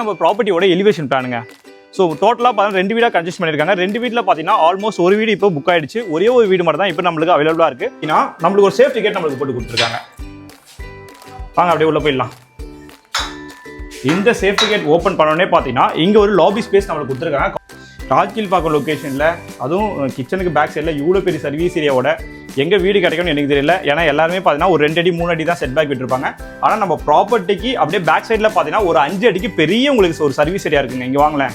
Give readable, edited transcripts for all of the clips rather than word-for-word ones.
நம்ம ப்ராப்பர்ட்டியோட elevation பிளானுங்க. So டோட்டலாக பார்த்தீங்கன்னா 2 வீடாக கன்ஸ்ட்ரக்ட் பண்ணியிருக்காங்க. 2 வீட்டில் பார்த்தீங்கன்னா ஆல்மோஸ்ட் ஒரு வீடு இப்போ புக் ஆயிடுச்சு. ஒரே ஒரு வீடு மட்டும் தான் இப்போ நம்மளுக்கு அவைலபிளாக இருக்குது. ஏன்னா நம்மளுக்கு ஒரு சேஃப்டி கேட் நம்மளுக்கு போட்டு கொடுத்துருக்காங்க. வாங்க அப்படியே உள்ள போயிடலாம். இந்த சேஃப்டி கேட் ஓப்பன் பண்ணோடனே பார்த்தீங்கன்னா இங்கே ஒரு லாபி ஸ்பேஸ் நம்மளுக்கு கொடுத்துருக்காங்க. ராஜ்கீழ்பாக்கம் லொக்கேஷனில், அதுவும் கிச்சனுக்கு பேக் சைடில் இவ்வளோ பெரிய சர்வீஸ் ஏரியாவோட எங்கே வீடு கிடைக்கும்னு எனக்கு தெரியல. ஏன்னா எல்லாருமே பார்த்தீங்கன்னா ஒரு 2 அடி 3 அடி தான் செட் பேக் விட்டுருப்பாங்க. ஆனால் நம்ம ப்ராப்பர்ட்டிக்கு அப்படியே பேக் சைடில் பார்த்தீங்கன்னா ஒரு 5 அடிக்கு பெரிய உங்களுக்கு ஒரு சர்வீஸ் ஏரியா இருக்குங்க. இங்கே வாங்கலேன்,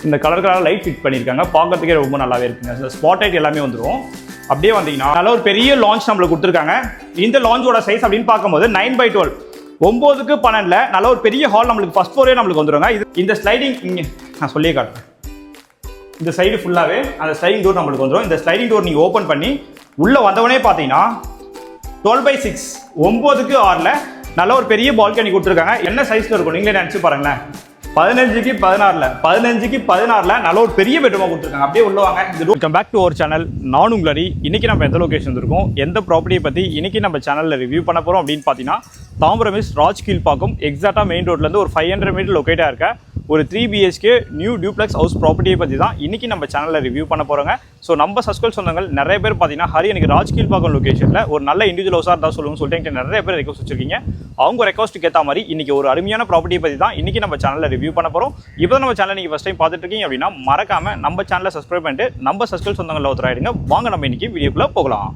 இந்த கலர் லைட் ஃபிட் பண்ணியிருக்காங்க. பார்க்கறதுக்கே ரொம்ப நல்லாவே இருக்குங்க. ஸ்பாட் லைட் எல்லாமே வந்துடும். அப்படியே வந்தீங்கன்னா நல்ல ஒரு பெரிய லான்ச் நம்மளுக்கு கொடுத்துருக்காங்க. இந்த லான்ச்சோட சைஸ் அப்படின்னு பார்க்கும்போது 9/12 9க்கு 12 நல்ல ஒரு பெரிய ஹால் நம்மளுக்கு ஃபர்ஸ்ட் ஃப்ளோரே நம்மளுக்கு வந்துருங்க. இது இந்த ஸ்லைடிங் இங்கே நான் சொல்லியே காட்டுறேன். இந்த சைடு ஃபுல்லாகவே அந்த ஸ்லைடிங் டோர் நம்மளுக்கு வந்துடும். இந்த ஸ்லைடிங் டோர் நீங்கள் ஓப்பன் பண்ணி உள்ளே வந்தவொடனே பார்த்தீங்கன்னா 12/6 9க்கு 6 நல்ல ஒரு பெரிய பால்கனி கொடுத்துருக்காங்க. என்ன சைஸில் இருக்கும் நீங்களே நினச்சி பாருங்களேன். 15க்கு 16 நல்ல ஒரு பெரிய பெட்ரூமாக கொடுத்துருக்காங்க. அப்படியே உள்ள வாங்க. Welcome back to our channel. நான் உங்களரி. இன்னைக்கு நம்ம எந்த லொகேஷன் இருக்கோம், எந்த ப்ராப்பர்ட்டியை பற்றி இன்னைக்கு நம்ம சேனலில் ரிவ்யூ பண்ண போகிறோம் அப்படின்னு பார்த்தீங்கன்னா தாம்பரம் ராஜ்கீழ்பாக்கம் எக்ஸாக்டாக மெயின் ரோட்லேருந்து ஒரு 500 மீட்டர் லொக்கேட்டாக இருக்க ஒரு 3 BHK நியூ டியூப்ளெக்ஸ் ஹவுஸ் ப்ராப்பர்ட்டியை பற்றி தான் இன்றைக்கி நம்ம சேனலில் ரிவ்யூ பண்ண போகிறோங்க. ஸோ நம்ம சப்ஸ்கிரைப் சொந்தங்கள் நிறைய பேர் பார்த்தீங்கன்னா ஹரி எனக்கு ராஜ்கீழ்பாக்கம் லொக்கேஷனில் ஒரு நல்ல இண்டிவிஜுவல் ஹவுஸாக இருந்தால் சொல்லுங்கன்னு சொல்லிட்டு என்கிட்ட நிறைய பேர் ரெக்வஸ்ட் வச்சிருக்கீங்க. அவங்க ரெக்வஸ்ட்டுக்கு ஏற்ற மாதிரி இன்றைக்கி ஒரு அருமையான ப்ராப்பர்ட்டியை பற்றி தான் இன்றைக்கி நம்ம சேனலில் ரிவ்யூ பண்ண போகிறோம். இப்போ தான் நம்ம சேனல் நீங்கள் ஃபஸ்ட் டைம் பார்த்துட்டு இருக்கீங்க அப்படின்னா மறக்காமல் நம்ம சேனலை சப்ஸ்கிரைப் பண்ணிட்டு நம்ம சப்ஸ்கிரைப் சொந்தங்களில் ஒருத்தர் ஆகிடுங்க. வாங்க நம்ம இன்றைக்கி வீடியோக்குள்ளே போகலாம்.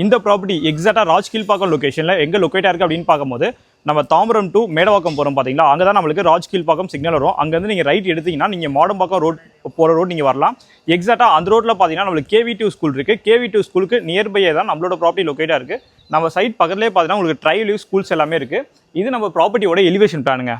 இந்த ப்ராப்பர்ட்டி எக்ஸாக்டாக ராஜ்கீழ்பாக்கம் லொக்கேஷனில் எங்கே லொக்கேட்டாக இருக்குது அப்படின்னு பார்க்கும்போது நம்ம தாம்பரம் டு மேடவாக்கம் போகிறோம் பார்த்தீங்களா, அங்கே தான் நம்மளுக்கு ராஜ்கீழ்பாக்கம் சிக்னல் வரும். அங்கேருந்து நீங்கள் ரைட் எடுத்தீங்கன்னா நீங்கள் மாடம்பாக்கம் ரோட் போகிற ரோட் நீங்கள் வரலாம். எக்ஸாக்டாக அந்த ரோட்டில் பார்த்தீங்கன்னா நம்மளுக்கு KV2 ஸ்கூல் இருக்குது. KV2 ஸ்கூலுக்கு நியர்பையே தான் நம்மளோட ப்ராப்பர்ட்டி லொக்கேட்டாக இருக்குது. நம்ம சைட் பக்கத்துலேயே பார்த்தீங்கன்னா உங்களுக்கு ட்ரைவ் ஸ்கூல்ஸ் எல்லாமே இருக்குது. இது நம்ம ப்ராப்பர்ட்டியோட எலிவேஷன் பிளானுங்க.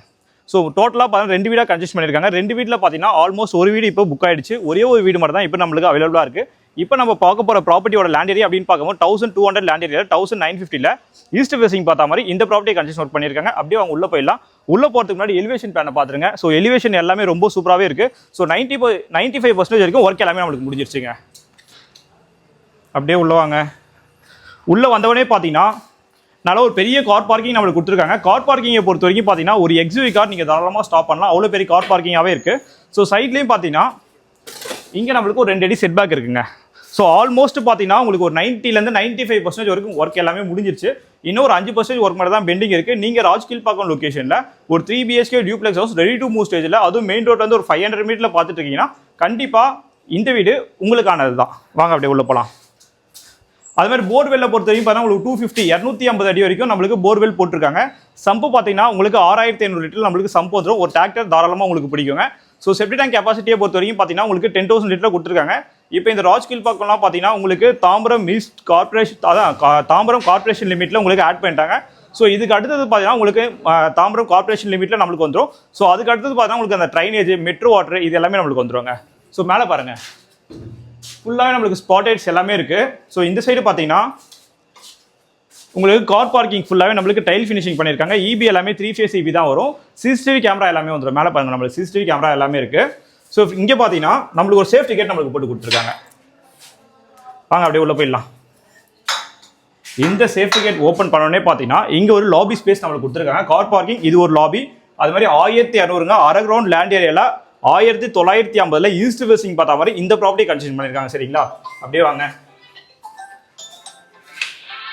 ஸோ டோட்டலாக பார்த்தீங்கன்னா 2 வீடாக கன்ஸ்ட்ரக்ட் பண்ணியிருக்காங்க. 2 வீட்டில் பார்த்தீங்கன்னா ஆல்மோஸ்ட் ஒரு வீடு இப்போ புக் ஆயிடுச்சு. ஒரே ஒரு வீடு மட்டும் தான் இப்போ நம்மளுக்கு அவைலபிளாக இருக்குது. இப்போ நம்ம பார்க்க போகிற ப்ராப்பர்ட்டியோட லேண்ட் ஏரியா அப்படின்னு பார்க்கும்போது 1200 லேண்ட் ஏரியா 1950 ஈஸ்ட் ஃபேசிங் பார்த்தா மாதிரி இந்த ப்ராப்பர்ட்டி கன்ஸ்ட்ரக்ட் ஒர்க் பண்ணியிருக்காங்க. அப்படியே அவங்க உள்ளே போயிடலாம். உள்ளே போகிறதுக்கு முன்னாடி எலிவேஷன் பிளானை பார்த்துருங்க. ஸோ எலிவேஷன் எல்லாமே ரொம்ப சூப்பராகவே இருக்குது. ஸோ 95% வரைக்கும் ஒர்க் எல்லாமே நம்மளுக்கு முடிஞ்சிருச்சுங்க. அப்படியே உள்ளே வாங்க. உள்ளே வந்தவொடனே பார்த்தீங்கன்னா நல்ல ஒரு பெரிய கார் பார்க்கிங் நம்மளுக்கு கொடுத்துருக்காங்க. கார் பார்க்கிங்கை பொறுத்த வரைக்கும் பார்த்தீங்கன்னா ஒரு XUV கார் நீங்கள் தாராளமாக ஸ்டாப் பண்ணலாம். அவ்வளோ பெரிய கார் பார்க்கிங்காகவே இருக்குது. ஸோ சைட்லேயும் பார்த்தீங்கன்னா இங்கே நம்மளுக்கு ஒரு 2 அடி செட் பேக் இருக்குங்க. ஸோ ஆல்மோஸ்ட் பார்த்தீங்கன்னா உங்களுக்கு ஒரு 90லேருந்து 95% வரைக்கும் ஒர்க் எல்லாமே முடிஞ்சிருச்சு. இன்னும் ஒரு 5% ஒர்க் மட்டும் தான் பெண்டிங் இருக்குது. நீங்கள் ராஜ்கீழ்பாக்கம் லொக்கேஷனில் ஒரு 3 BHK duplex house ready to move ஸ்டேஜில், அதுவும் மெயின் ரோட்லேருந்து ஒரு 500 மீட்டரில் பார்த்துட்டு இருக்கீங்கன்னா கண்டிப்பாக இந்த வீடு உங்களுக்கானது தான். வாங்க அப்படியே உள்ள போகலாம். அதுமாதிரி போர்வெல்லை பொறுத்த வரைக்கும் பார்த்தீங்கன்னா உங்களுக்கு 250 அடி வரைக்கும் நம்மளுக்கு போர்வெல் போட்டிருக்காங்க. சம்பு பார்த்தீங்கன்னா உங்களுக்கு 6500 லிட்டர் நம்மளுக்கு சம்பு வந்துடும். ஒரு டிராக்டர் தாராளமாக உங்களுக்கு பிடிக்குங்க. ஸோ செப்டி டேங்க் கெப்பாசிட்டியை பொறுத்த வரைக்கும் பார்த்தீங்கன்னா உங்களுக்கு 10,000 லிட்டர் கொடுத்துருக்காங்க. இப்போ இந்த ராஜ்கீழ்பாக்கம்லாம் பார்த்தீங்கன்னா உங்களுக்கு தாம்பரம் ஈஸ்ட் கார்பரேஷன், அதான் தாம்பரம் கார்பரேஷன் லிமிட்டில் உங்களுக்கு ஆட் பண்ணிட்டாங்க. ஸோ இதுக்கு அடுத்தது பார்த்தீங்கன்னா உங்களுக்கு தாம்பரம் கார்பரேஷன் லிமிட்டில் நம்மளுக்கு வந்துடும். ஸோ அதுக்கு அடுத்தது பார்த்தீங்கன்னா உங்களுக்கு அந்த ட்ரைனேஜ், மெட்ரோ வாட்டர் இது எல்லாமே நம்மளுக்கு வந்துடுவாங்க. ஸோ மேலே பாருங்கள், ஃபுல்லாகவே நம்மளுக்கு ஸ்பாட் லைட்ஸ் எல்லாமே இருக்குது. ஸோ இந்த சைடு பார்த்தீங்கன்னா உங்களுக்கு கார் பார்க்கிங் ஃபுல்லாகவே நம்மளுக்கு டைல் ஃபினிஷிங் பண்ணியிருக்காங்க. EB எல்லாமே 3 phase EB தான் வரும். CCTV கேமரா எல்லாமே வந்துடும். மேலே பாருங்கள், நம்மளுக்கு CCTV கேமரா எல்லாமே இருக்குது. ஸோ இங்கே பார்த்தீங்கன்னா நம்மளுக்கு ஒரு சேஃப்டி கேட் நம்மளுக்கு போட்டு கொடுத்துருக்காங்க. வாங்க அப்படியே உள்ளே போயிடலாம். இந்த சேஃப்டி கேட் ஓப்பன் பண்ணோடனே பார்த்தீங்கன்னா இங்கே ஒரு லாபி ஸ்பேஸ் நம்மளுக்கு கொடுத்துருக்காங்க. கார் பார்க்கிங், இது ஒரு லாபி. அது மாதிரி 1200 அரை கிரவுண்ட் லேண்ட் ஏரியாவில் 1950 ஈஸ்ட் ஃபேசிங் பார்த்தா மாதிரி இந்த ப்ராப்பர்ட்டி கன்ஸ்ட்ரக்ட் பண்ணியிருக்காங்க. சரிங்களா, அப்படியே வாங்க.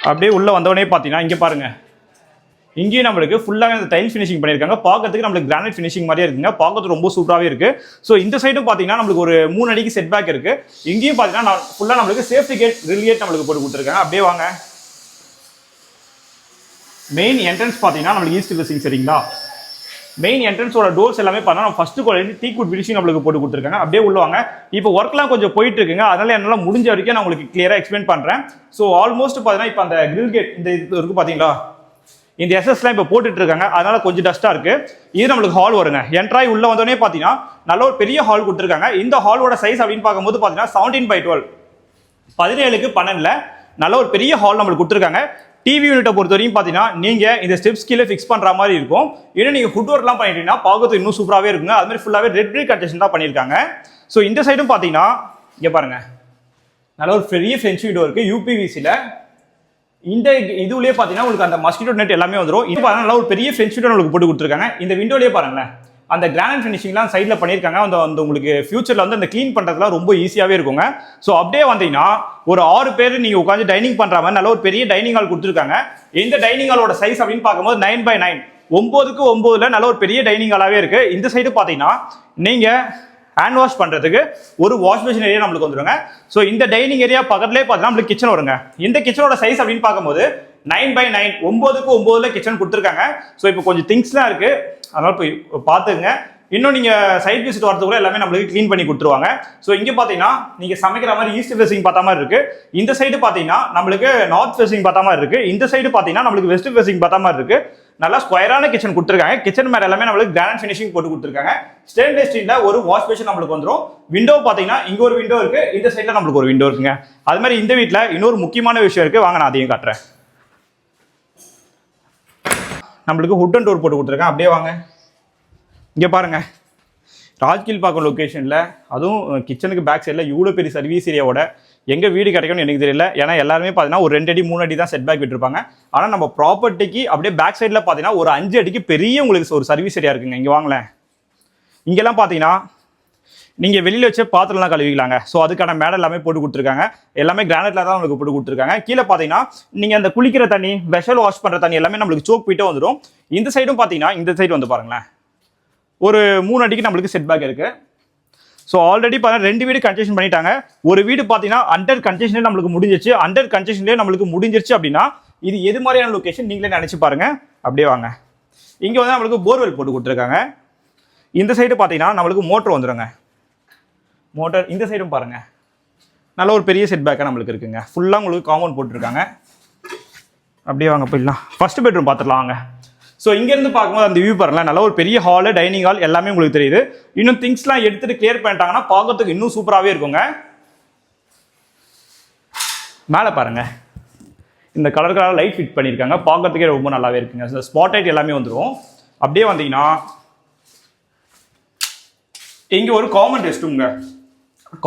அப்படியே உள்ளே வந்தவொடனே பார்த்தீங்கன்னா இங்கே பாருங்கள், இங்கேயும் நம்மளுக்கு ஃபுல்லாகவே அந்த டைல் ஃபினிஷிங் பண்ணியிருக்காங்க. பார்க்கறதுக்கு நம்மளுக்கு கிரானைட் ஃபினிஷிங் மாதிரியே இருக்குங்க. பார்க்கறதுக்கு ரொம்ப சூப்பராகவே இருக்குது. ஸோ இந்த சைடும் பார்த்தீங்கன்னா நம்மளுக்கு ஒரு 3 அடிக்கு செட் பேக் இருக்குது. இங்கேயும் பார்த்தீங்கன்னா ஃபுல்லாக நம்மளுக்கு சேஃப்டி கேட் ரிலியேட் நம்மளுக்கு போட்டு கொடுத்துருக்காங்க. அப்படியே வாங்க. மெயின் என்ட்ரன்ஸ் பார்த்தீங்கன்னா நம்மளுக்கு ஈஸ்ட் ஃபேசிங். சரிங்களா, மெயின் என்ட்ரன்ஸோட டோர்ஸ் எல்லாமே பார்த்தா ஃபர்ஸ்ட் குவாலிட்டி டீக்வுட் ஃபினிஷிங் நம்மளுக்கு போட்டு கொடுத்துருக்காங்க. அப்படியே உள்ளவாங்க. இப்போ ஒர்க்லாம் கொஞ்சம் போயிட்டு இருக்குங்க. அதனால என்னால் முடிஞ்ச வரைக்கும் நான் உங்களுக்கு கிளியராக எக்ஸ்பிளைன் பண்ணுறேன். ஸோ ஆல்மோஸ்ட் பார்த்தீங்கன்னா இப்போ அந்த கிரில் கேட் இந்த இது இருக்குது பார்த்தீங்களா, இந்த SSலாம் இப்போ போட்டுட்டு இருக்காங்க. அதனால கொஞ்சம் டஸ்ட்டாக இருக்குது. இது நம்மளுக்கு ஹால் வருங்க. என்ட்ராய் உள்ளே வந்தோடனே பார்த்தீங்கன்னா நல்ல ஒரு பெரிய ஹால் கொடுத்துருக்காங்க. இந்த ஹாலோட சைஸ் அப்படின்னு பார்க்கும்போது பார்த்தீங்கன்னா 17/12 17க்கு 12 நல்ல ஒரு பெரிய ஹால் நம்மளுக்கு கொடுத்துருக்காங்க. டிவி யூனிட்டை பொறுத்த வரைக்கும் பார்த்தீங்கன்னா நீங்கள் இந்த ஸ்டெப்ஸ் கீழே ஃபிக்ஸ் பண்ணுற மாதிரி இருக்கும். இன்னும் நீங்கள் ஃபுட் ஒர்க்லாம் பண்ணிட்டீங்கன்னா பார்க்கறது இன்னும் சூப்பராகவே இருக்குங்க. அதுமாதிரி ஃபுல்லாகவே ரெட் பிரிக் கன்ஸ்ட்ரக்ஷன் தான் பண்ணியிருக்காங்க. ஸோ இந்த சைடும் பார்த்தீங்கன்னா இங்கே பாருங்கள், நல்ல ஒரு பெரிய ஃப்ரெஞ்ச் விண்டோ இருக்கு யூபிவிசியில். இந்த இதுலயே பார்த்தீங்கன்னா உங்களுக்கு அந்த மஸ்கிட்டோ நெட் எல்லாமே வந்துடும். இது பாருங்க நல்லா ஒரு பெரிய ஃப்ரெஞ்ச் விண்டோ உங்களுக்கு போட்டு கொடுத்துருக்காங்க. இந்த விண்டோலயே பாருங்களேன் அந்த கிரானைட் ஃபினிஷிங்லாம் சைடில் பண்ணியிருக்காங்க. அந்த உங்களுக்கு ஃபியூச்சரில் வந்து அந்த க்ளீன் பண்ணுறதுலாம் ரொம்ப ஈஸியாகவே இருக்குங்க. ஸோ அப்படியே வந்தீங்கன்னா ஒரு 6 பேர் நீங்கள் உட்காந்து டைனிங் பண்ணுற மாதிரி நல்ல ஒரு பெரிய டைனிங் ஹால் கொடுத்துருக்காங்க. இந்த டைனிங் ஹாலோட சைஸ் அப்படின்னு பார்க்கும்போது 9x9 9க்கு 9 நல்ல ஒரு பெரிய டைனிங் ஹாலாகவே இருக்கு. இந்த சைடு பார்த்தீங்கன்னா நீங்கள் ஹேண்ட் வாஷ் பண்ணுறதுக்கு ஒரு வாஷ் மிஷின் ஏரியா நம்மளுக்கு வந்துருங்க. ஸோ இந்த டைனிங் ஏரியா பக்கத்துலேயே பார்த்தீங்கன்னா நம்மளுக்கு கிச்சன் வருங்க. இந்த கிச்சனோட சைஸ் அப்படின்னு பார்க்கும்போது 9x9 9க்கு 9 கிச்சன் கொடுத்துருக்காங்க. ஸோ இப்போ கொஞ்சம் திங்ஸ்லாம் இருக்கு, அதனால போய் பார்த்துங்க. இன்னும் நீங்க சைட் விசிட் வரது கூட எல்லாமே நம்மளுக்கு க்ளீன் பண்ணி கொடுத்துருவாங்க. ஸோ இங்க பாத்தீங்கன்னா நீங்க சமைக்கிற மாதிரி ஈஸ்ட் ஃபேசிங் பார்த்த மாதிரி இருக்கு. இந்த சைடு பாத்தீங்கன்னா நம்மளுக்கு நார்த் ஃபேசிங் பார்த்த மாதிரி இருக்கு. இந்த சைடு பாத்தீங்கன்னா நம்மளுக்கு வெஸ்ட் ஃபேசிங் பார்த்த மாதிரி இருக்கு. நல்லா ஸ்கொயரான கிச்சன் கொடுத்துருக்காங்க. கிச்சன் மேல எல்லாமே நம்மளுக்கு கிரானைட் ஃபினிஷிங் போட்டு கொடுத்துருக்காங்க. ஸ்டெயின்லெஸ் ஸ்டீல்ல ஒரு வாஷ் பேஷன் நம்மளுக்கு வந்துடும். விண்டோ பாத்தீங்கன்னா இங்க ஒரு விண்டோ இருக்கு, இந்த சைட்ல நம்மளுக்கு ஒரு விண்டோ இருக்குங்க. அது மாதிரி இந்த வீட்டுல இன்னொரு முக்கியமான விஷயம் இருக்கு, வாங்க நான் அதையும் காட்டுறேன். நம்மளுக்கு ஹுட் அண்ட் டோர் போட்டு கொடுத்துருக்கேன். அப்படியே வாங்க இங்கே பாருங்க, ராஜ்கில்பாக்கம் லொக்கேஷனில் அதுவும் கிச்சனுக்கு பேக் சைடில் இவ்வளோ பெரிய சர்வீஸ் ஏரியாவோட எங்கே வீடு கிடைக்கும்னு எனக்கு தெரியல. ஏன்னா எல்லாருமே பார்த்தீங்கன்னா ஒரு 2 அடி 3 அடி தான் செட் பேக் விட்டுருப்பாங்க. ஆனால் நம்ம ப்ராப்பர்ட்டிக்கு அப்படியே பேக் சைடில் பார்த்தீங்கன்னா ஒரு 5 அடிக்கு பெரிய உங்களுக்கு ஒரு சர்வீஸ் ஏரியா இருக்குங்க. இங்கே வாங்கலேன், இங்கெல்லாம் பார்த்தீங்கன்னா நீங்கள் வெளியில் வச்சு பாத்திரம்லாம் கழுவிக்கலாங்க. ஸோ அதுக்கான மேடை எல்லாமே போட்டு கொடுத்துருக்காங்க. எல்லாமே கிரானைட்ல தான் உங்களுக்கு போட்டு கொடுத்துருக்காங்க. கீழே பார்த்தீங்கன்னா நீங்கள் அந்த குளிக்கிற தண்ணி, வெஷல் வாஷ் பண்ணுற தண்ணி எல்லாமே நம்மளுக்கு சோக் போயிட்டே வந்துடும். இந்த சைடும் பார்த்தீங்கன்னா இந்த சைடு வந்து பாருங்களேன் ஒரு 3 அடிக்கு நம்மளுக்கு செட் பேக் இருக்கு. ஸோ ஆல்ரெடி பார்த்தீங்கன்னா 2 வீடு கன்ஸ்ட்ரக்ஷன் பண்ணிட்டாங்க. ஒரு வீடு பார்த்தீங்கன்னா அண்டர் கன்ஸ்ட்ரக்ஷன்லேயே நம்மளுக்கு முடிஞ்சிருச்சு. அண்டர் கன்ஸ்ட்ரக்ஷன்லேயே நம்மளுக்கு முடிஞ்சிருச்சு அப்படின்னா இது எது மாதிரியான லொக்கேஷன் நீங்களே நினச்சி பாருங்க. அப்படியே வாங்க, இங்கே வந்து நம்மளுக்கு போர்வெல் போட்டு கொடுத்துருக்காங்க. இந்த சைடு பார்த்தீங்கன்னா நம்மளுக்கு மோட்டர் வந்துடுங்க. மோட்டர் இந்த சைடும் பாருங்க நல்ல ஒரு பெரிய செட் பேக்காக நம்மளுக்கு இருக்குங்க. ஃபுல்லாக உங்களுக்கு காம்பவுண்ட் போட்டுருக்காங்க. அப்படியே வாங்க போயிடலாம். ஃபர்ஸ்ட் பெட்ரூம் பார்த்துடலாம் வாங்க. ஸோ இங்கேருந்து பார்க்கும்போது அந்த வியூ பாருங்களேன், நல்ல ஒரு பெரிய ஹாலு, டைனிங் ஹால் எல்லாமே உங்களுக்கு தெரியுது. இன்னும் திங்ஸ்லாம் எடுத்துகிட்டு கிளியர் பண்ணிட்டாங்கன்னா பார்க்கறதுக்கு இன்னும் சூப்பராகவே இருக்குங்க. மேலே பாருங்க இந்த கலர் லைட் ஃபிட் பண்ணியிருக்காங்க, பார்க்கறதுக்கே ரொம்ப நல்லாவே இருக்குங்க. இந்த ஸ்பாட் லைட் எல்லாமே வந்துடும். அப்படியே வந்தீங்கன்னா இங்கே ஒரு காமன் ரெஸ்ட் ரூம்ங்க.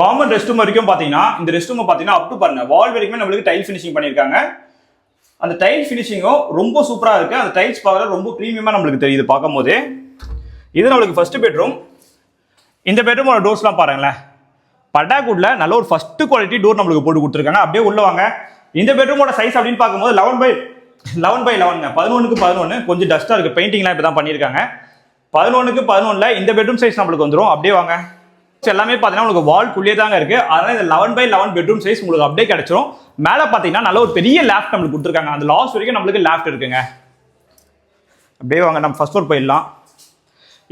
காமன் ரெஸ்ட் ரூம் வரைக்கும் பார்த்தீங்கன்னா இந்த ரெஸ்ட் ரூமை பார்த்தீங்கன்னா அப் டு பாருங்க வால் வரைக்குமே நம்மளுக்கு டைல் ஃபினிஷிங் பண்ணியிருக்காங்க. அந்த டைல் ஃபினிஷிங்கும் ரொம்ப சூப்பராக இருக்குது. அந்த டைல்ஸ் பார்க்குறது ரொம்ப ப்ரீமியமாக நம்மளுக்கு தெரியுது பார்க்கும் போது. இது நம்மளுக்கு ஃபர்ஸ்ட் பெட்ரூம். இந்த பெட்ரூமோட டோர்ஸ்லாம் பாருங்களேன், பட்டாக்குட்ல நல்ல ஒரு ஃபர்ஸ்ட் குவாலிட்டி டோர் நம்மளுக்கு போட்டு கொடுத்துருக்காங்க. அப்படியே உள்ள வாங்க. இந்த பெட்ரூமோட சைஸ் அப்படின்னு பார்க்கும்போது 11x11 11க்கு 11. கொஞ்சம் டஸ்ட்டாக இருக்குது, பெயிண்டிங்லாம் இப்போ தான் பண்ணியிருக்காங்க. 11க்கு 11 இந்த பெட்ரூம் சைஸ் நம்மளுக்கு வந்துடும். அப்படியே வாங்க, எல்லாமே பார்த்தீங்கன்னா உங்களுக்கு வால்குள்ளேயே தாங்க இருக்கு. அதனால இந்த 11x11 பெட்ரூம் சைஸ் உங்களுக்கு அப்படியே கிடைச்சிரும். மேலே பார்த்தீங்கன்னா நல்ல ஒரு பெரிய லேஃப்ட் நம்மளுக்கு கொடுத்துருக்காங்க. அந்த லாஸ்ட் வரைக்கும் நம்மளுக்கு லேஃப்ட் இருக்குங்க. அப்படியே வாங்க நம்ம ஃபர்ஸ்ட் ஃப்ளோர் போயிடலாம்.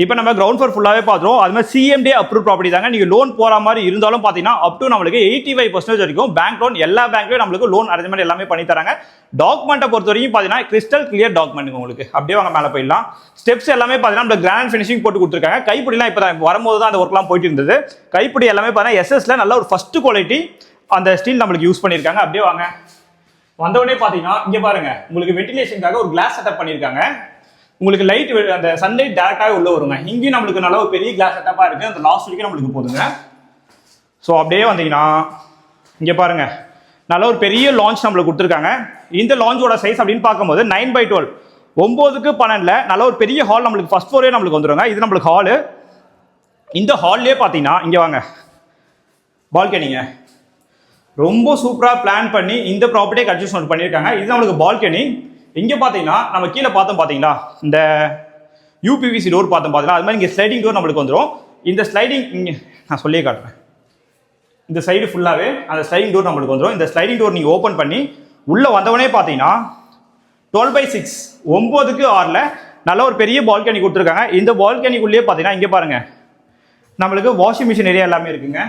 இப்போ நம்ம கிரவுண்ட் ஃப்ளோர் ஃபுல்லாகவே பார்த்துருவோம். அது மாதிரி சிஎம்டி அப்ரூவ் ப்ராப்பர்ட்டி தாங்க. நீங்கள் லோன் போகிற மாதிரி இருந்தாலும் பார்த்தீங்கன்னா அப் டு நம்மளுக்கு 85% வரைக்கும் பேங்க் லோன், எல்லா பேங்க்லையும் நம்மளுக்கு லோன் அரேஞ்ச்மெண்ட் எல்லாமே பண்ணி தராங்க. டாக்குமெண்ட்டை பொறுத்த வரைக்கும் பார்த்தீங்கன்னா கிறிஸ்டல் கிளியர் டாக்குமெண்ட் உங்களுக்கு. அப்படியே வாங்க மேலே போயிடலாம். ஸ்டெப்ஸ் எல்லாமே பார்த்தீங்கன்னா நம்ம கிராண்ட் ஃபினிஷிங் போட்டு கொடுத்துருக்காங்க. கைப்பிடிலாம் இப்போ தான் வரும்போது தான் அந்த ஒர்க்லாம் போயிட்டு இருந்தது. கைப்பிடி எல்லாமே பார்த்தீங்கன்னா எஸ்எஸ்ல நல்ல ஒரு ஃபர்ஸ்ட் குவாலிட்டி அந்த ஸ்டீல் நம்மளுக்கு யூஸ் பண்ணியிருக்காங்க. அப்படியே வாங்க, வந்தவொடனே பார்த்தீங்கன்னா இங்கே பாருங்க உங்களுக்கு வென்டிலேஷனுக்காக ஒரு கிளாஸ் செட்டப் பண்ணியிருக்காங்க. உங்களுக்கு லைட் அந்த சன்லைட் டேரக்டாகவே உள்ள வருங்க. இங்கேயும் நம்மளுக்கு நல்ல ஒரு பெரிய கிளாஸ் செட்டப்பாக இருக்குது. அந்த லாஸ்ட் வரைக்கும் நம்மளுக்கு போதுங்க. ஸோ அப்படியே வந்தீங்கன்னா இங்கே பாருங்க நல்ல ஒரு பெரிய லான்ச் நம்மளுக்கு கொடுத்துருக்காங்க. இந்த லான்ச்சோட சைஸ் அப்படின்னு பார்க்கும்போது 9x12 9க்கு 12 நல்ல ஒரு பெரிய ஹால் நம்மளுக்கு ஃபர்ஸ்ட் ஃப்ளோரே நம்மளுக்கு வந்துருங்க. இது நம்மளுக்கு ஹாலு. இந்த ஹால்லேயே பார்த்தீங்கன்னா இங்கே வாங்க பால்கனிங்க ரொம்ப சூப்பராக பிளான் பண்ணி இந்த ப்ராப்பர்ட்டியை கன்ஸ்ட்ரக்ஷன் பண்ணியிருக்காங்க. இது நம்மளுக்கு பால்கனி. இங்கே பார்த்தீங்கன்னா நம்ம கீழே பார்த்தோம் பார்த்தீங்களா இந்த யூபிவிசி டோர் பார்த்தோம் பார்த்தீங்களா, அது மாதிரி இங்கே ஸ்லைடிங் டோர் நம்மளுக்கு வந்துடும். இந்த ஸ்லைடிங் இங்கே நான் சொல்லியே காட்டுறேன். இந்த சைடு ஃபுல்லாகவே அந்த ஸ்லைடிங் டோர் நம்மளுக்கு வந்துடும். இந்த ஸ்லைடிங் டோர் நீங்கள் ஓப்பன் பண்ணி உள்ளே வந்தவொடனே பார்த்தீங்கன்னா 12x6 9க்கு 6 நல்ல ஒரு பெரிய பால்கனி கொடுத்துருக்காங்க. இந்த பால்கனிக்குள்ளேயே பார்த்தீங்கன்னா இங்கே பாருங்கள் நம்மளுக்கு வாஷிங் மிஷின் ஏரியா எல்லாமே இருக்குங்க.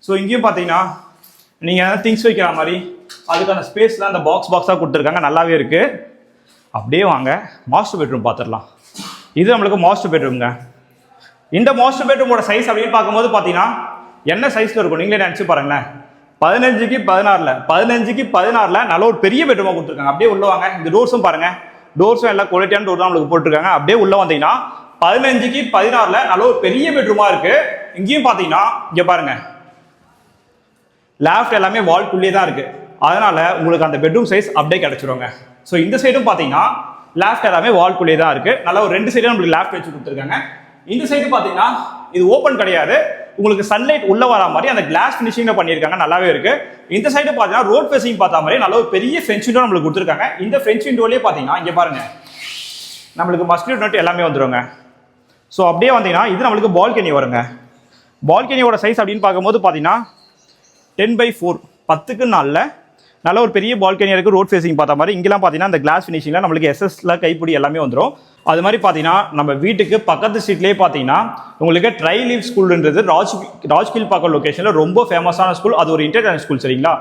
ஸோ இங்கேயும் பார்த்தீங்கன்னா நீங்கள் திங்ஸ் வைக்கிற மாதிரி அதுக்கான ஸ்பேஸ்லாம் அந்த பாக்ஸாக கொடுத்துருக்காங்க, நல்லாவே இருக்குது. அப்படியே வாங்க மாஸ்டர் பெட்ரூம் பார்த்துடலாம். இது நம்மளுக்கு மாஸ்டர் பெட்ரூம்ங்க. இந்த மாஸ்டர் பெட்ரூமோட சைஸ் அப்படின்னு பார்க்கும்போது பார்த்தீங்கன்னா என்ன சைஸில் இருக்கும் நீங்களே நினச்சி பாருங்களேன். 15க்கு 16 நல்ல ஒரு பெரிய பெட்ரூமாக கொடுத்துருக்காங்க. அப்படியே உள்ள வாங்க. இந்த டோர்ஸும் பாருங்க, டோர்ஸும் எல்லாம் குவாலிட்டியான டோர் தான் நம்மளுக்கு போட்டிருக்காங்க. அப்படியே உள்ள வந்தீங்கன்னா 15க்கு 16 நல்ல ஒரு பெரிய பெட்ரூமாக இருக்கு. இங்கேயும் பார்த்தீங்கன்னா இங்கே பாருங்க லேஃப்ட் எல்லாமே வால்குள்ளே தான் இருக்குது. அதனால் உங்களுக்கு அந்த பெட்ரூம் சைஸ் அப்படியே கிடச்சிருவாங்க. ஸோ இந்த சைடும் பார்த்தீங்கன்னா லேஃப்ட் எல்லாமே வால்குள்ளே தான் இருக்குது. நல்லா ஒரு 2 சைடும் நம்மளுக்கு லேஃப்ட் வச்சு கொடுத்துருக்காங்க. இந்த சைடு பார்த்தீங்கன்னா இது ஓப்பன் கிடையாது, உங்களுக்கு சன்லைட் உள்ள வர மாதிரி அந்த கிளாஸ் ஃபினிஷிங்ல பண்ணியிருக்காங்க, நல்லாவே இருக்கு. இந்த சைடு பார்த்தீங்கன்னா ரோட் ஃபேசிங் பார்த்தா மாதிரி நல்ல ஒரு பெரிய ஃப்ரெஞ்ச் விண்டோ நம்மளுக்கு கொடுத்துருக்காங்க. இந்த ஃப்ரெஞ்ச் விண்டோலேயே பார்த்தீங்கன்னா இங்கே பாருங்க நம்மளுக்கு மஸ்கிட்டோ நெட் எல்லாமே வந்துருங்க. ஸோ அப்படியே வந்தீங்கன்னா இது நம்மளுக்கு பால்கனி வருங்க. பால்கனியோட சைஸ் அப்படின்னு பார்க்கும்போது பார்த்தீங்கன்னா 10/4 10க்கு 4 நல்ல ஒரு பெரிய பால்கனி இருக்குது. ரோட் ஃபேசிங் பார்த்த மாதிரி இங்கெல்லாம் பார்த்தீங்கன்னா இந்த கிளாஸ் ஃபினிஷிங்கில் நம்மளுக்கு எஸ்எஸ்ல கைப்பிடி எல்லாமே வந்துடும். அது மாதிரி பார்த்தீங்கன்னா நம்ம வீட்டுக்கு பக்கத்து ஸ்ட்ரீட்லேயே பார்த்தீங்கன்னா உங்களுக்கு ட்ரை லீவ் ஸ்கூல்ன்றது ராஜ்கில்பாக்கம் லொக்கேஷனில் ரொம்ப ஃபேமஸான ஸ்கூல். அது ஒரு இன்டர்நேஷனல் ஸ்கூல் சரிங்களா.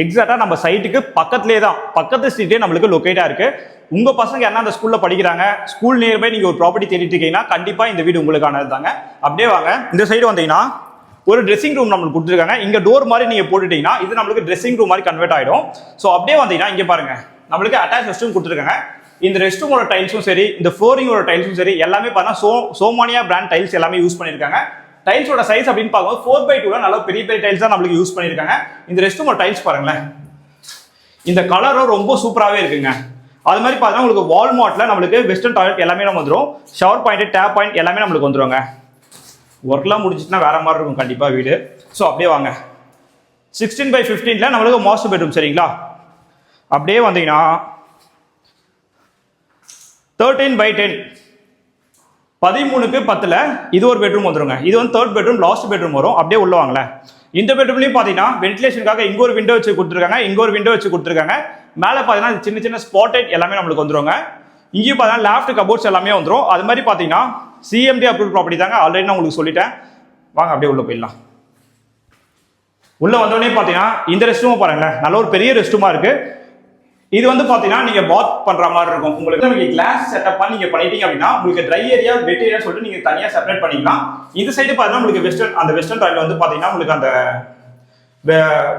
எக்ஸாக்டாக நம்ம சைட்டுக்கு பக்கத்துலேயே தான், பக்கத்து ஸ்ட்ரீட்லேயே நம்மளுக்கு லொக்கேட்டாக இருக்குது. உங்கள் பசங்க என்ன அந்த ஸ்கூலில் படிக்கிறாங்க, ஸ்கூல் நியர்பை நீங்கள் ஒரு ப்ராப்பர்ட்டி தேடிட்டு இருக்கீங்கன்னா கண்டிப்பாக இந்த வீடு உங்களுக்கானது தாங்க. அப்படியே வாங்க இந்த சைடு வந்தீங்கன்னா ஒரு ட்ரெஸ்ஸிங் ரூம் நம்மளுக்கு கொடுத்துருக்காங்க. இங்கே டோர் மாதிரி நீங்கள் போட்டுட்டீங்கன்னா இது நம்மளுக்கு ட்ரெஸ்ஸிங் ரூம் மாதிரி கன்வெர்ட் ஆகிடும். ஸோ அப்படியே வந்தீங்கன்னா இங்கே பாருங்க நம்மளுக்கு அட்டாச் ரெஸ்ட் ரூம் கொடுத்துருக்காங்க. இந்த ரெஸ்ட் ரூமோட டைல்ஸும் சரி, இந்த ஃப்ளோரிங்கோட டைல்ஸும் சரி எல்லாமே பார்த்தீங்கன்னா சோமானியா பிராண்ட் டைல்ஸ் எல்லாமே யூஸ் பண்ணியிருக்காங்க. டைல்ஸோட சைஸ் அப்படின்னு பார்க்கும்போது 4/2 நல்ல பெரிய பெரிய டைல்ஸ் தான் நம்மளுக்கு யூஸ் பண்ணியிருக்காங்க. இந்த ரெஸ்ட் ரூமோட டைல்ஸ் பாருங்களேன், இந்த கலரும் ரொம்ப சூப்பராகவே இருக்குங்க. அது மாதிரி பார்த்தீங்கன்னா உங்களுக்கு வால்மார்ட்டில் நம்மளுக்கு வெஸ்டர்ன் டாய்லெட் எல்லாமே நம்ம வந்துடும். ஷவர் பாயிண்ட், டேப் பாயிண்ட் எல்லாமே நம்மளுக்கு வந்துருவாங்க. ஒர்க்லாம் முடிஞ்சிச்சுன்னா வேற மாதிரி இருக்கும் கண்டிப்பாக வீடு. ஸோ அப்படியே வாங்க 16/15 நம்மளுக்கு மாஸ்டர் பெட்ரூம் சரிங்களா. அப்படியே வந்தீங்கன்னா 13/10 13க்கு 10 இது ஒரு பெட்ரூம் வந்துருங்க. இது வந்து 3rd பெட்ரூம், லாஸ்ட் பெட்ரூம் வரும். அப்படியே உள்ள வாங்களேன். இந்த பெட்ரூம்லையும் பார்த்தீங்கன்னா வென்டிலேஷனுக்காக இங்கே ஒரு விண்டோ வச்சு கொடுத்துருக்காங்க, இங்கே ஒரு விண்டோ வச்சு கொடுத்துருக்காங்க. மேலே பார்த்தீங்கன்னா சின்ன சின்ன ஸ்பாட்டட் எல்லாமே நம்மளுக்கு வந்துருவாங்க. இங்கேயும் பார்த்தீங்கன்னா லேஃப்ட் கபோர்ட்ஸ் எல்லாமே வந்துடும். அது மாதிரி பார்த்தீங்கன்னா சிஎம்டி அப்ரூவ் ப்ராப்பர்ட்டி தாங்க, ஆல்ரெடி நான் உங்களுக்கு சொல்லிட்டேன். வாங்க அப்படியே உள்ள போயிடலாம். உள்ள வந்தோடனே பார்த்தீங்கன்னா இந்த ரெஸ்ட் ரூம் பாருங்களேன், நல்ல ஒரு பெரிய ரெஸ்ட் ரூமா இருக்கு. இது வந்து பார்த்தீங்கன்னா நீங்க பாத் பண்ற மாதிரி இருக்கும். உங்களுக்கு கிளாஸ் செட்டப் பண்ணி நீங்க பண்ணிட்டீங்க அப்படின்னா உங்களுக்கு ட்ரை ஏரியா, வெட் ஏரியா சொல்லிட்டு நீங்க தனியாக செப்பரேட் பண்ணிக்கலாம். இந்த சைடு பார்த்தீங்கன்னா உங்களுக்கு வெஸ்டர்ன் டாய்லெட் வந்து பார்த்தீங்கன்னா உங்களுக்கு அந்த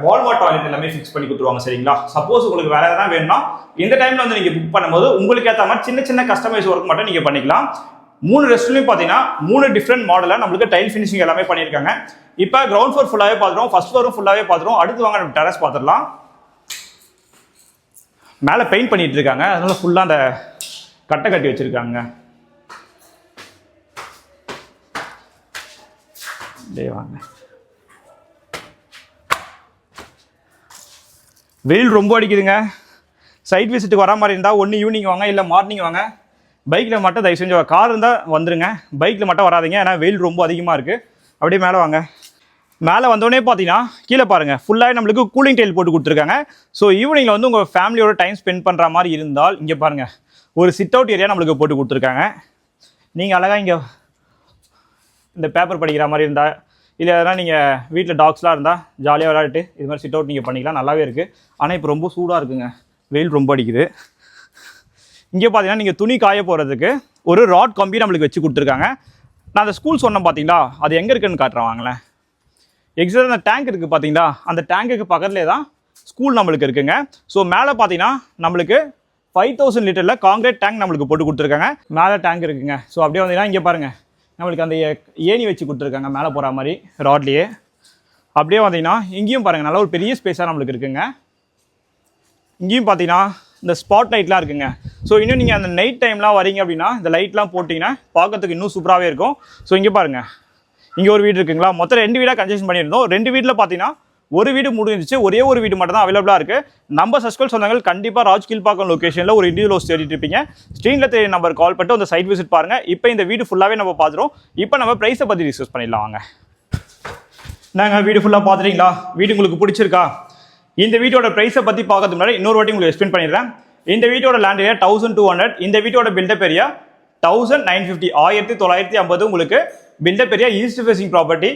வால்மார்ட் டாய்லெட் எல்லாமே ஃபிக்ஸ் பண்ணி கொடுத்துருவாங்க சரிங்களா. சப்போஸ் உங்களுக்கு வேற எதாவது வேணும்னா இந்த டைம்ல வந்து நீங்க புக் பண்ணும்போது உங்களுக்கு ஏற்ற மாதிரி சின்ன சின்ன கஸ்டமைஸ் ஒர்க் மட்டும் நீங்க பண்ணிக்கலாம். 3 ரெஸ்ட்லையும் பார்த்தீங்கன்னா 3 டிஃப்ரெண்ட் மாடலில் நம்மளுக்கு டைல் ஃபினிஷிங் எல்லாமே பண்ணியிருக்காங்க. இப்போ கிரவுண்ட் ஃப்ளோர் ஃபுல்லாகவே பார்த்துருவோம், ஃபர்ஸ்ட் ஃப்ளோரும் ஃபுல்லாகவே பார்த்துருவோம். அடுத்து வாங்க நம்ம டெரஸ் பார்த்துடலாம். மேலே பெயிண்ட் பண்ணிட்டு இருக்காங்க, அதனால ஃபுல்லாக அந்த கட்டை கட்டி வச்சிருக்காங்க. வாங்க வெயில் ரொம்ப அடிக்குதுங்க. சைட் விசிட்டுக்கு வர மாதிரி இருந்தால் ஒன்று ஈவினிங் வாங்க, இல்லை மார்னிங் வாங்க. பைக்கில் மட்டும் தயவு செஞ்சு, கார் இருந்தால் வந்துருங்க, பைக்கில் மட்டும் வராதிங்க, ஏன்னா வெயில் ரொம்ப அதிகமாக இருக்குது. அப்படியே மேலே வாங்க. மேலே வந்தோடனே பார்த்தீங்கன்னா கீழே பாருங்கள் ஃபுல்லாக நம்மளுக்கு கூலிங் டைல் போட்டு கொடுத்துருக்காங்க. ஸோ ஈவினிங்கில் வந்து உங்கள் ஃபேமிலியோட டைம் ஸ்பெண்ட் பண்ணுற மாதிரி இருந்தால் இங்கே பாருங்கள் ஒரு சிட் அவுட் ஏரியா நம்மளுக்கு போட்டு கொடுத்துருக்காங்க. நீங்கள் அழகாக இங்கே இந்த பேப்பர் படிக்கிற மாதிரி இருந்தால், இல்லை எதனால் நீங்கள் வீட்டில் டாக்ஸ்லாம் இருந்தால் ஜாலியாக விளையாட்டு இது மாதிரி சிட் அவுட் நீங்கள் பண்ணிக்கலாம், நல்லாவே இருக்குது. ஆனால் இப்போ ரொம்ப சூடாக இருக்குங்க, வெயில் ரொம்ப அடிக்குது. இங்கே பார்த்தீங்கன்னா நீங்கள் துணி காய போகிறதுக்கு ஒரு ராட் கம்பி நம்மளுக்கு வச்சு கொடுத்துருக்காங்க. நான் அந்த ஸ்கூல் சொன்னேன் பார்த்தீங்களா, அது எங்கே இருக்குன்னு காட்டுறேன் வாங்களேன். எக்ஸாக்ட் அந்த டேங்க் இருக்குது பார்த்தீங்களா, அந்த டேங்குக்கு பக்கத்துலேயே தான் ஸ்கூல் நம்மளுக்கு இருக்குங்க. ஸோ மேலே பார்த்தீங்கன்னா நம்மளுக்கு 5000 லிட்டரில் காங்கிரீட் டேங்க் நம்மளுக்கு போட்டு கொடுத்துருக்காங்க. மேலே டேங்க் இருக்குங்க. ஸோ அப்படியே வந்தீங்கன்னா இங்கே பாருங்கள் நம்மளுக்கு அந்த ஏணி வச்சு கொடுத்துருக்காங்க மேலே போகிற மாதிரி ராட்லேயே. அப்படியே வந்தீங்கன்னா இங்கேயும் பாருங்கள் நல்ல ஒரு பெரிய ஸ்பேஸாக நம்மளுக்கு இருக்குங்க. இங்கேயும் பார்த்தீங்கன்னா இந்த ஸ்பாட் லைட்லாம் இருக்குங்க. ஸோ இன்னும் நீங்கள் அந்த நைட் டைம்லாம் வரீங்க அப்படின்னா இந்த லைட்லாம் போட்டிங்கன்னா பார்க்கறதுக்கு இன்னும் சூப்பராகவே இருக்கும். ஸோ இங்கே பாருங்கள் இங்கே ஒரு வீடு இருக்குங்களா, மொத்தம் 2 வீடாக கன்ஸ்ட்ரக்ஷன் பண்ணியிருந்தோம். 2 வீட்டில் பார்த்தீங்கன்னா ஒரு வீடு முடிஞ்சிச்சு, ஒரே ஒரு வீடு மட்டும் தான் அவைலபிளாக இருக்குது. நம்ம சஸ்கல் சொந்தங்கள் கண்டிப்பாக ராஜ்கில்பாக்கம் லொக்கேஷனில் ஒரு இண்டிவிஜுவல் ஹவுஸ் தேடிட்டு இருப்பீங்க. ஸ்க்ரீனில் தெரிய நம்பர் கால் பண்ணிட்டு அந்த சைட் விசிட் பாருங்கள். இப்போ இந்த வீடு ஃபுல்லாகவே நம்ம பார்த்துருவோம். இப்போ நம்ம ப்ரைஸை பற்றி டிஸ்கஸ் பண்ணிடலாம் வாங்க. நாங்கள் வீடு ஃபுல்லாக பார்த்துட்டீங்களா, வீடு உங்களுக்கு பிடிச்சிருக்கா? இந்த வீட்டோட ப்ரைஸை பற்றி பார்க்கறதுக்கு முன்னாடி இன்னொரு வாட்டி உங்களுக்கு எக்ஸ்பிளைன் பண்ணிடுறேன். இந்த வீட்டோட லேண்ட் ஏரியா 1200, இந்த வீட்டோட பில்டப் ஏரியா 1950 1950 உங்களுக்கு built up area east facing property.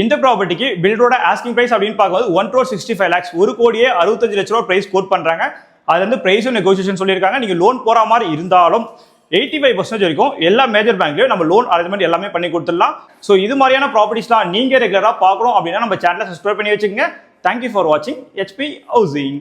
இந்த ப்ராப்பர்ட்டிக்கு பில்டரோட ஆஸ்கிங் பிரைஸ் அப்படின்னு பார்க்கும்போது 1,65 lakhs, 1,65 லட்ச ரூபா பிரைஸ் கோட் பண்ணுறாங்க. அது வந்து பிரைஸும் நெகோசியேஷன் சொல்லியிருக்காங்க. நீங்கள் லோன் போகிற மாதிரி இருந்தாலும் 85% வரைக்கும் எல்லா மேஜர் பேங்க்லையும் நம்ம லோன் அரேஞ்ச்மெண்ட் எல்லாமே பண்ணி கொடுத்துடலாம். ஸோ இது மாதிரியான ப்ராப்பர்ட்டிஸ்லாம் நீங்கள் ரெகுலராக பார்க்கணும் அப்படின்னா நம்ம சேனலை சப்ஸ்கிரைப் பண்ணி வச்சுக்கோங்க. தேங்க்யூ ஃபார் வாட்சிங் HP Housing.